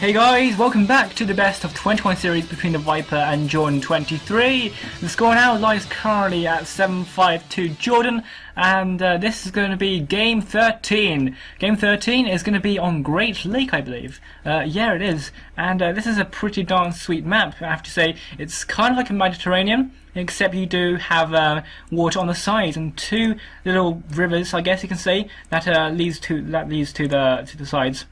Hey guys, welcome back to the best of 21 series between the Viper and Jordan 23. The score now lies currently at 7-5 to Jordan, and this is going to be game 13. Game 13 is going to be on Great Lake, I believe. Yeah, it is. And this is a pretty darn sweet map, I have to say. It's kind of like a Mediterranean, except you do have water on the sides and two little rivers, I guess you can say, that leads to the sides.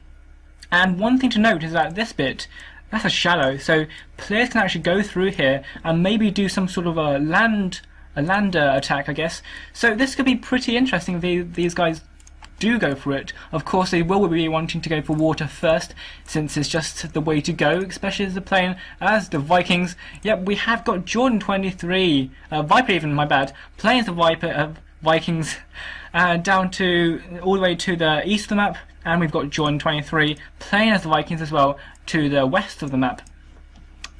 And one thing to note is that this bit, that's a shallow, so players can actually go through here and maybe do some sort of a lander attack, I guess. So this could be pretty interesting if these guys do go for it. Of course, they will be wanting to go for water first, since it's just the way to go, especially as they're playing as the Vikings. Yep, we have got Jordan 23, Viper even, my bad, playing as the Viper, Vikings, down to all the way to the east of the map. And we've got Jordan 23 playing as the Vikings as well to the west of the map.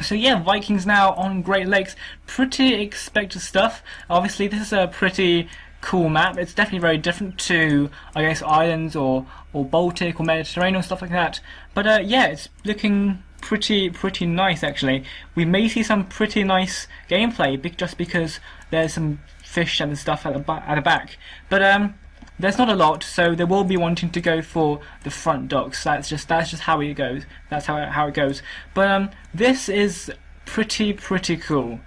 So yeah, Vikings now on Great Lakes. Pretty expected stuff. Obviously this is a pretty cool map. It's definitely very different to, I guess, islands or Baltic or Mediterranean or stuff like that. But yeah, it's looking pretty nice actually. We may see some pretty nice gameplay just because there's some fish and stuff at the back. But there's not a lot, so they will be wanting to go for the front docks. That's just how it goes. That's how it goes. But this is pretty cool.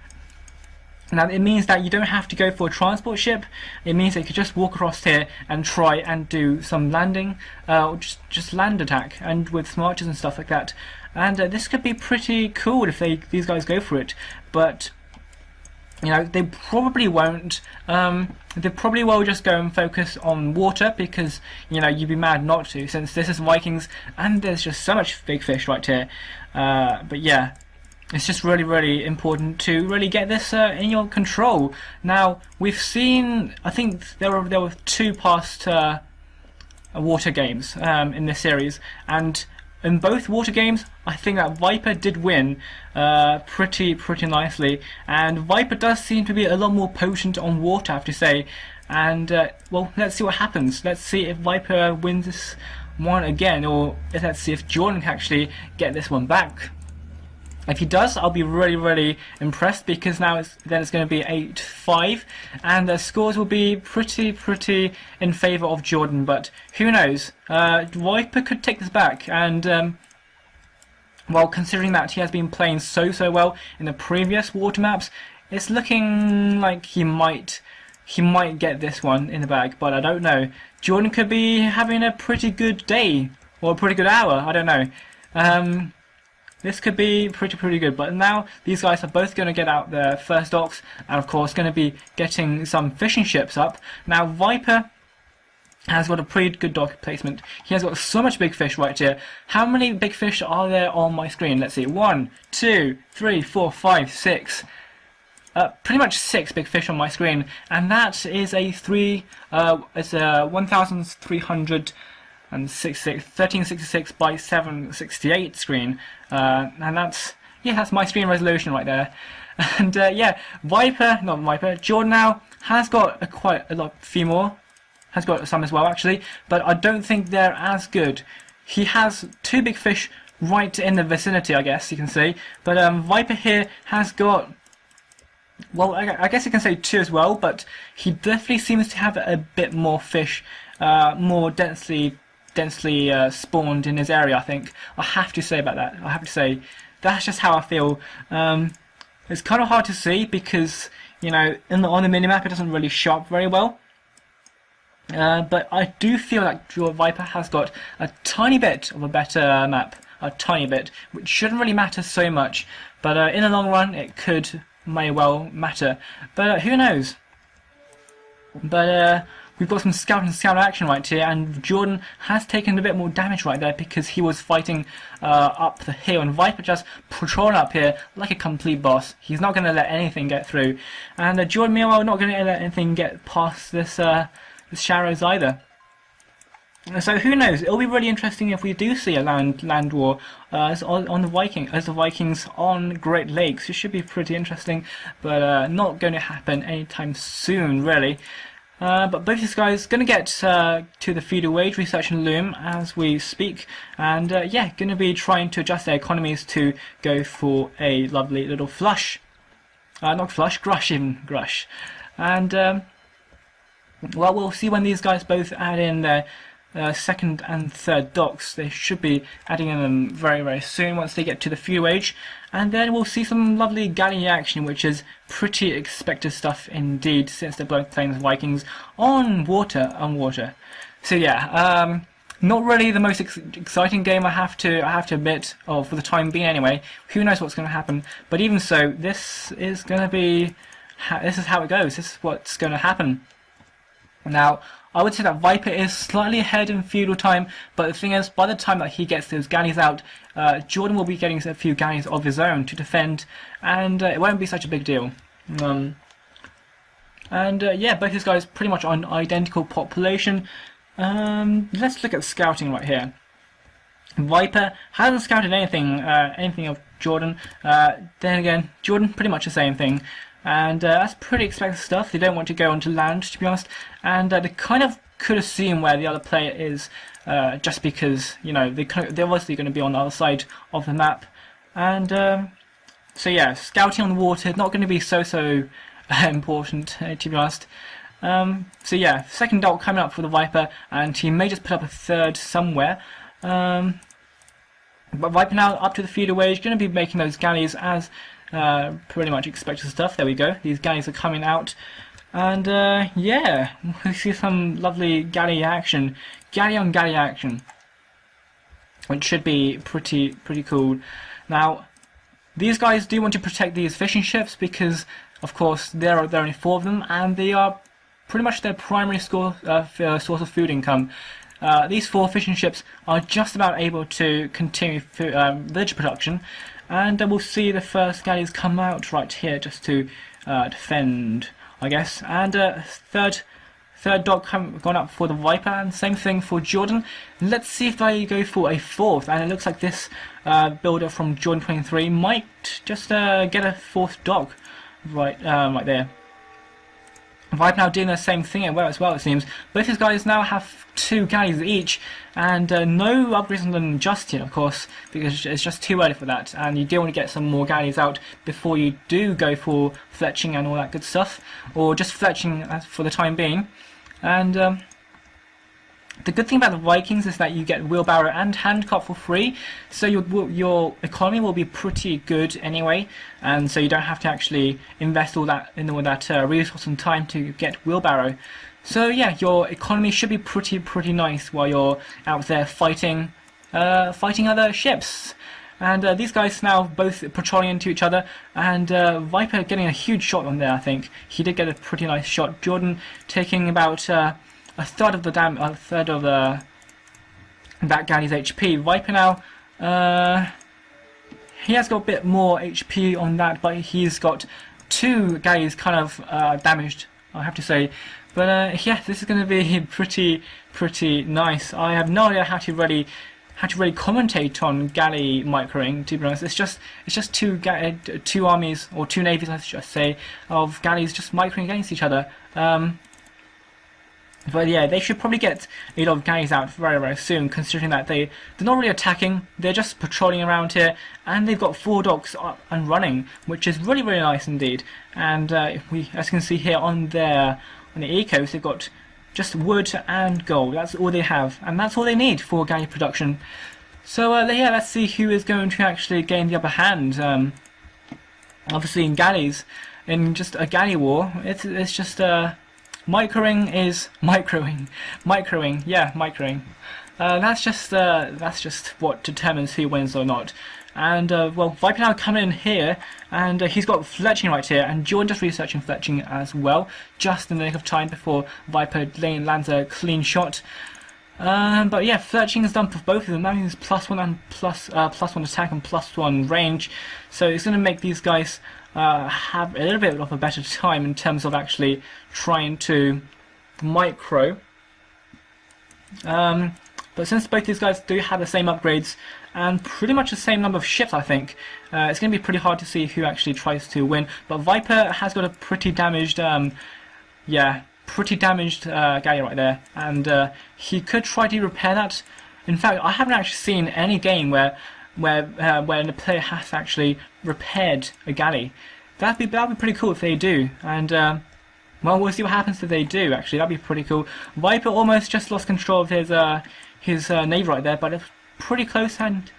Now it means that you don't have to go for a transport ship. It means that you could just walk across here and try and do some landing, or just land attack, and with smarches and stuff like that. And this could be pretty cool if these guys go for it. But you know, they probably won't. They probably will just go and focus on water because, you know, you'd be mad not to, since this is Vikings and there's just so much big fish right here. But yeah, it's just really important to really get this in your control. Now we've seen, I think there were two past water games in this series, and in both water games, I think that Viper did win pretty nicely, and Viper does seem to be a lot more potent on water, I have to say. And well, let's see what happens. Let's see if Viper wins this one again, or let's see if Jordan can actually get this one back. If he does, I'll be really impressed, because now it's going to be 8-5, and the scores will be pretty in favour of Jordan. But who knows? Viper could take this back, and well, considering that he has been playing so well in the previous water maps, it's looking like he might get this one in the bag. But I don't know. Jordan could be having a pretty good day, or a pretty good hour. I don't know. This could be pretty good, but now these guys are both going to get out their first docks, and of course going to be getting some fishing ships up. Now Viper has got a pretty good dock placement. He has got so much big fish right here. How many big fish are there on my screen? Let's see. 1, 2, 3, 4, 5, 6. Pretty much 6 big fish on my screen, and that is a 1,300. And 1366 by 768 screen, and that's my screen resolution right there. And yeah, Jordan now has got quite a lot, few more, has got some as well actually, but I don't think they're as good. He has 2 big fish right in the vicinity, I guess you can say, but Viper here has got, well, I guess you can say 2 as well, but he definitely seems to have a bit more fish, more densely spawned in his area, I think. I have to say about that. I have to say, that's just how I feel. It's kind of hard to see because, you know, on the minimap it doesn't really show up very well. But I do feel like your Viper has got a tiny bit of a better map. A tiny bit, which shouldn't really matter so much. But in the long run, it may well matter. But who knows? But we've got some scout action right here, and Jordan has taken a bit more damage right there because he was fighting up the hill, and Viper just patrolling up here like a complete boss. He's not going to let anything get through, and Jordan meanwhile not going to let anything get past this shallows either. So who knows? It'll be really interesting if we do see a land war on the Vikings on Great Lakes. It should be pretty interesting, but not going to happen anytime soon, really. But both these guys going to get to the feudal wage, researching loom as we speak, and yeah, going to be trying to adjust their economies to go for a lovely little flush. Not flush, grush even, grush. And well, we'll see when these guys both add in their second and third docks. They should be adding in them very, very soon once they get to the feudal age. And then we'll see some lovely galley action, which is pretty expected stuff indeed, since they're both playing as Vikings on water. So yeah, not really the most exciting game, I have to admit, for the time being anyway. Who knows what's going to happen? But even so, this is going to be, this is how it goes. This is what's going to happen. Now, I would say that Viper is slightly ahead in feudal time, but the thing is, by the time that he gets those galleys out, Jordan will be getting a few galleys of his own to defend, and it won't be such a big deal. Yeah, both these guys pretty much on identical population. Let's look at scouting right here. Viper hasn't scouted anything of Jordan. Then again, Jordan pretty much the same thing. And that's pretty expected stuff. They don't want to go onto land, to be honest, and they kind of could assume where the other player is, just because, you know, they're obviously going to be on the other side of the map. And so yeah, scouting on the water not going to be so important, to be honest. So yeah, second dot coming up for the Viper, and he may just put up a third somewhere. But Viper now up to the feudal wage, going to be making those galleys as pretty much expected stuff. There we go. These galleys are coming out, and yeah, we see some lovely galley action, galley on galley action, which should be pretty cool. Now, these guys do want to protect these fishing ships because, of course, there are only 4 of them, and they are pretty much their primary source of food income. These 4 fishing ships are just about able to continue village production, and we'll see the first galleys come out right here just to defend, I guess. And third dock gone up for the Viper, and same thing for Jordan. Let's see if they go for a 4th, and it looks like this builder from Jordan 23 might just get a 4th dock right there. Viper now doing the same thing as well, it seems. Both these guys now have 2 galleys each, and no upgrades on them just yet, of course, because it's just too early for that, and you do want to get some more galleys out before you do go for fletching and all that good stuff, or just fletching for the time being. And the good thing about the Vikings is that you get wheelbarrow and handcart for free, so your economy will be pretty good anyway, and so you don't have to actually invest all that resource and time to get wheelbarrow. So yeah, your economy should be pretty nice while you're out there fighting other ships. And these guys now both patrolling into each other, and Viper getting a huge shot on there. I think he did get a pretty nice shot. Jordan taking about a third of that galley's HP. Viper now, he has got a bit more HP on that, but he's got 2 galleys kind of damaged, I have to say. But yeah, this is going to be pretty nice. I have no idea how to really commentate on galley microing, to be honest. It's just two armies, or 2 navies, I should say, of galleys just microing against each other. But yeah, they should probably get a lot of galleys out very soon, considering that they're not really attacking, they're just patrolling around here, and they've got 4 docks up and running, which is really nice indeed. And as you can see here on the ecos, they've got just wood and gold. That's all they have, and that's all they need for galley production. So yeah, let's see who is going to actually gain the upper hand. Obviously in galleys, in just a galley war, it's just microing is microing. Yeah, microing. That's just what determines who wins or not. And well, Viper now coming in here, and he's got fletching right here, and Jordan just researching fletching as well, just in the nick of time before Viper lands a clean shot. But yeah, fletching is done for both of them. That means +1 and +1 attack and +1 range, so it's going to make these guys have a little bit of a better time in terms of actually trying to micro. But since both these guys do have the same upgrades and pretty much the same number of ships, I think it's going to be pretty hard to see who actually tries to win. But Viper has got a pretty damaged, yeah, pretty damaged galley right there, and he could try to repair that. In fact, I haven't actually seen any game where the player has actually repaired a galley. That'd be pretty cool if they do, and well, we'll see what happens if they do. Actually, that'd be pretty cool. Viper almost just lost control of his navy right there, but it's pretty close, and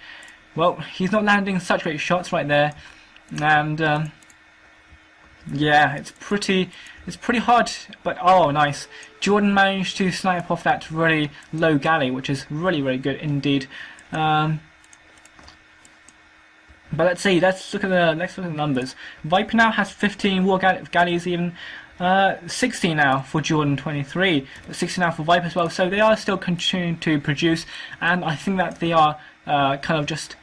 well, he's not landing such great shots right there, and yeah, it's pretty hard. But oh, nice! Jordan managed to snipe off that really low galley, which is really good indeed. But let's see. Let's look at the numbers. Viper now has 15 war galleys, even 16 now for Jordan 23, 16 now for Viper as well. So they are still continuing to produce, and I think that they are kind of just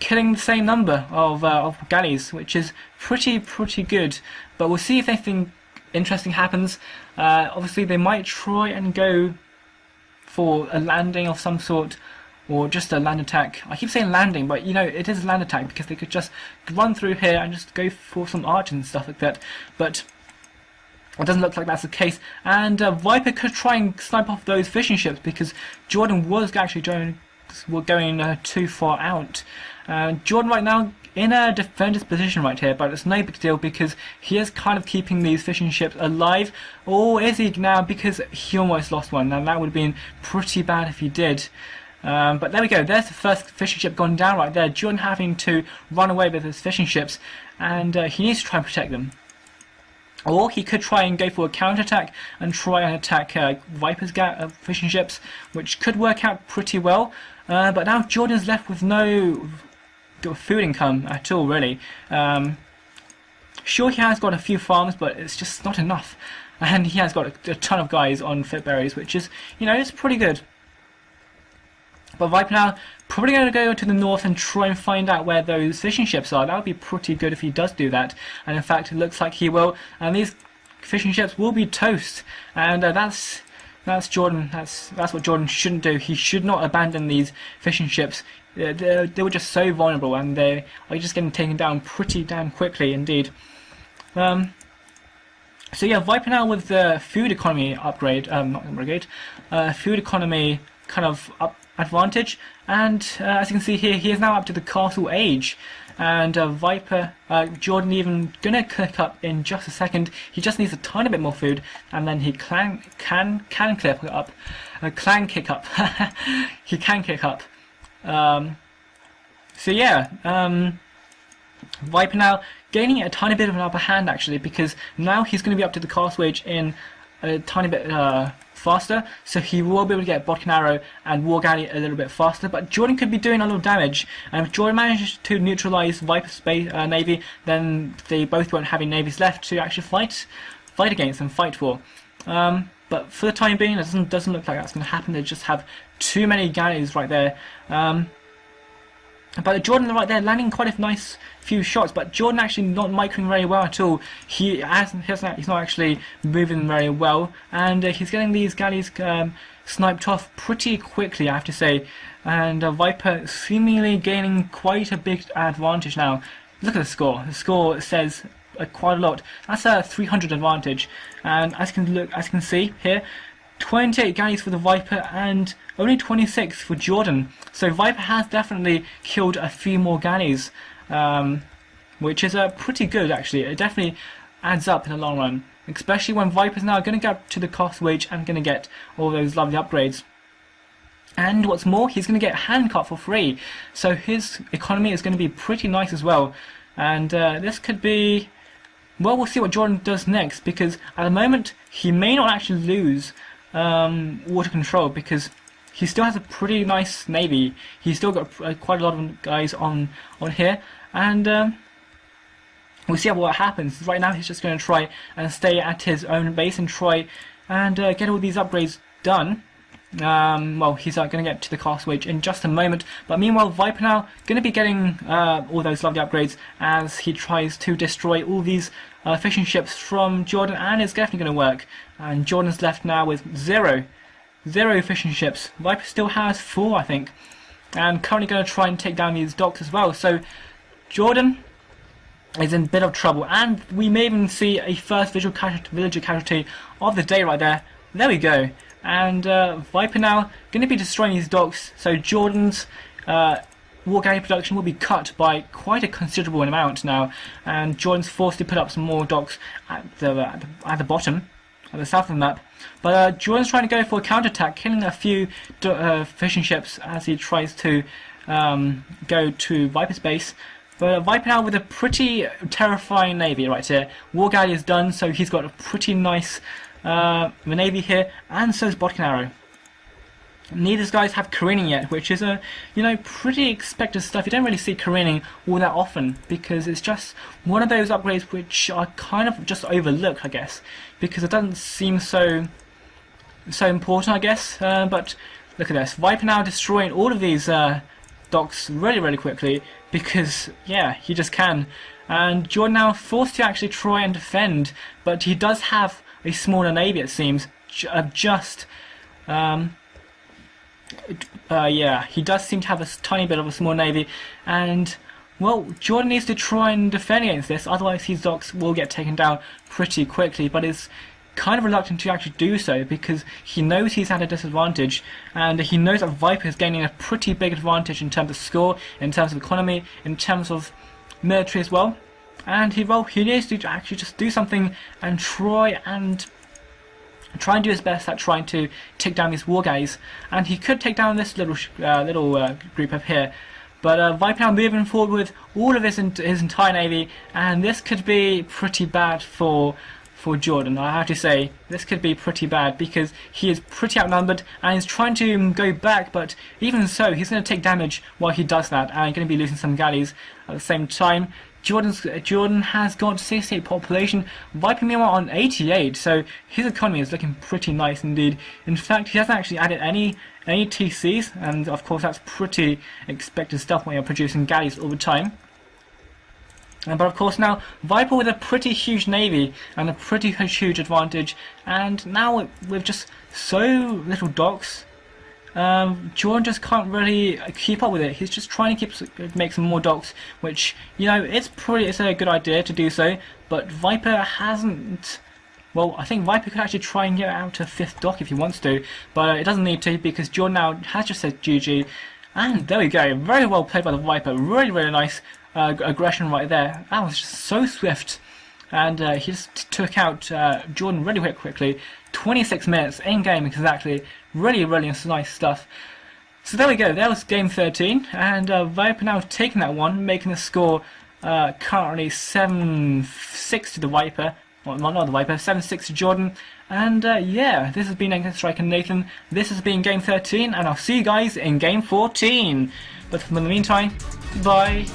killing the same number of galleys, which is pretty good. But we'll see if anything interesting happens. Obviously, they might try and go for a landing of some sort, or just a land attack. I keep saying landing, but you know, it is a land attack because they could just run through here and just go for some archers and stuff like that. But it doesn't look like that's the case. And Viper could try and snipe off those fishing ships because Jordan was actually going too far out. Jordan right now in a defender's position right here, but it's no big deal because he is kind of keeping these fishing ships alive. Or is he now? Because he almost lost one, and that would have been pretty bad if he did. But there we go, there's the first fishing ship gone down right there. Jordan having to run away with his fishing ships, and he needs to try and protect them. Or he could try and go for a counterattack and try and attack Viper's fishing ships, which could work out pretty well. But now Jordan's left with no food income at all, really. Sure, he has got a few farms, but it's just not enough. And he has got a ton of guys on footberries, which is, you know, it's pretty good. But Viper now probably going to go to the north and try and find out where those fishing ships are. That would be pretty good if he does do that. And in fact, it looks like he will. And these fishing ships will be toast. And that's Jordan. That's what Jordan shouldn't do. He should not abandon these fishing ships. They were just so vulnerable, and they are just getting taken down pretty damn quickly indeed. So yeah, Viper now with the food economy upgrade, not upgrade, food economy kind of advantage, and as you can see here, he is now up to the castle age, and Viper, Jordan even gonna click up in just a second. He just needs a tiny bit more food, and then he can click up, clan kick up. He can kick up. So yeah, Viper now gaining a tiny bit of an upper hand actually, because now he's going to be up to the castle age in a tiny bit faster, so he will be able to get Bodkin Arrow and War Galley a little bit faster. But Jordan could be doing a little damage, and if Jordan manages to neutralize Viper's navy, then they both won't have any navies left to actually fight against and fight for. But for the time being, it doesn't look like that's going to happen. They just have too many galleys right there. But Jordan right there landing quite a nice few shots, but Jordan actually not microing very well at all. He's not actually moving very well, and he's getting these galleys sniped off pretty quickly, I have to say. And Viper seemingly gaining quite a big advantage now. Look at the score. The score says quite a lot. That's a 300 advantage, and as you can see here, 28 galleys for the Viper and only 26 for Jordan. So Viper has definitely killed a few more galleys, which is pretty good actually. It definitely adds up in the long run, especially when Viper's now going to get to the cost wage and going to get all those lovely upgrades. And what's more, he's going to get handcart for free, so his economy is going to be pretty nice as well. And this could be, well, we'll see what Jordan does next, because at the moment he may not actually lose water control, because he still has a pretty nice navy. He's still got quite a lot of guys on here, and we'll see what happens. Right now he's just going to try and stay at his own base and try and get all these upgrades done. Well, he's going to get to the castle wage in just a moment, but meanwhile Viper now going to be getting all those lovely upgrades as he tries to destroy all these fishing ships from Jordan, and it's definitely going to work. And Jordan's left now with zero fishing ships. Viper still has 4, I think, and currently going to try and take down these docks as well. So Jordan is in a bit of trouble, and we may even see a first villager casualty of the day right there. There we go. And Viper now going to be destroying these docks, so Jordan's war galley production will be cut by quite a considerable amount now, and Jordan's forced to put up some more docks at the bottom, at the south of the map. But Jordan's trying to go for a counterattack, killing a few fishing ships as he tries to go to Viper's base. But Viper now with a pretty terrifying navy right here. War galley is done, so he's got a pretty nice navy here, and so is Botkin Arrow. Neither of these guys have careening yet, which is pretty expected stuff. You don't really see careening all that often because it's just one of those upgrades which are kind of just overlooked, I guess, because it doesn't seem so important, I guess. But look at this, Viper now destroying all of these docks really quickly because yeah, he just can. And Jordan now forced to actually try and defend, but he does have a smaller navy, it seems. Yeah, he does seem to have a tiny bit of a small navy, and well, Jordan needs to try and defend against this, otherwise his docks will get taken down pretty quickly, but is kind of reluctant to actually do so because he knows he's at a disadvantage, and he knows that Viper is gaining a pretty big advantage in terms of score, in terms of economy, in terms of military as well, and he needs to actually just do something and try and do his best at trying to take down these war galleys. And he could take down this little group up here, but Viper now moving forward with all of his entire navy, and this could be pretty bad for Jordan. I have to say, this could be pretty bad because he is pretty outnumbered and he's trying to go back, but even so he's going to take damage while he does that, and going to be losing some galleys at the same time. Jordan has got 68 population, Viper meanwhile on 88, so his economy is looking pretty nice indeed. In fact, he hasn't actually added any TCs, and of course that's pretty expected stuff when you're producing galleys all the time. But of course now, Viper with a pretty huge navy and a pretty huge advantage, and now with just so little docks, Jordan just can't really keep up with it. He's just trying to make some more docks, which, it's a good idea to do so, but Viper hasn't. Well, I think Viper could actually try and get out a 5th dock if he wants to, but it doesn't need to because Jordan now has just said GG, and there we go. Very well played by the Viper. Really nice aggression right there. That was just so swift, and he just took out Jordan really quickly. 26 minutes in game exactly. Really nice stuff. So there we go. That was game 13, and Viper now taking that one, making the score currently 7-6 to the Viper. Well, not the Viper, 7-6 to Jordan. And yeah, this has been NKZStryker Nathan. This has been game 13, and I'll see you guys in game 14. But for the meantime, bye.